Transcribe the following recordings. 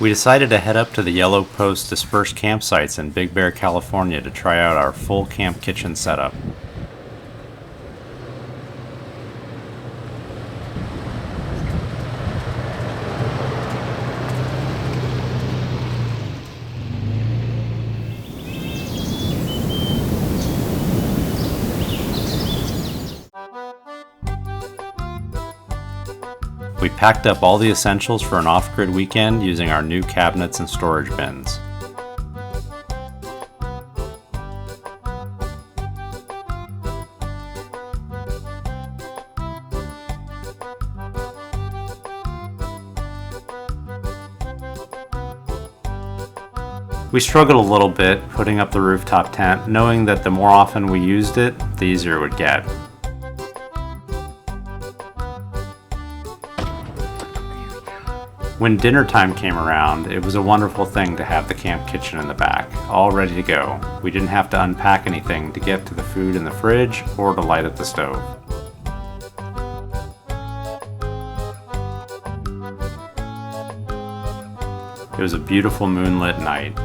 We decided to head up to the Yellow Post dispersed campsites in Big Bear, California to try out our full camp kitchen setup. We packed up all the essentials for an off-grid weekend using our new cabinets and storage bins. We struggled a little bit putting up the rooftop tent, knowing that the more often we used it, the easier it would get. When dinner time came around, it was a wonderful thing to have the camp kitchen in the back, all ready to go. We didn't have to unpack anything to get to the food in the fridge or to light up the stove. It was a beautiful moonlit night.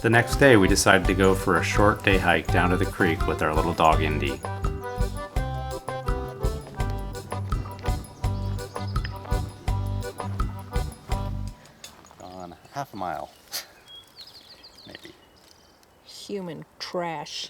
The next day we decided to go for a short day hike down to the creek with our little dog Indy. Gone half a mile, maybe. Human trash.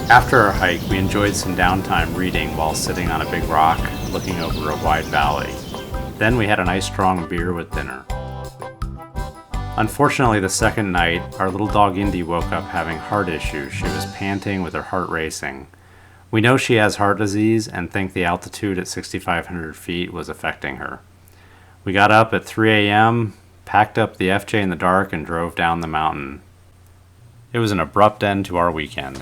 After our hike, we enjoyed some downtime reading while sitting on a big rock, looking over a wide valley. Then we had a nice strong beer with dinner. Unfortunately, the second night, our little dog Indy woke up having heart issues. She was panting with her heart racing. We know she has heart disease and think the altitude at 6,500 feet was affecting her. We got up at 3 a.m., packed up the FJ in the dark, and drove down the mountain. It was an abrupt end to our weekend.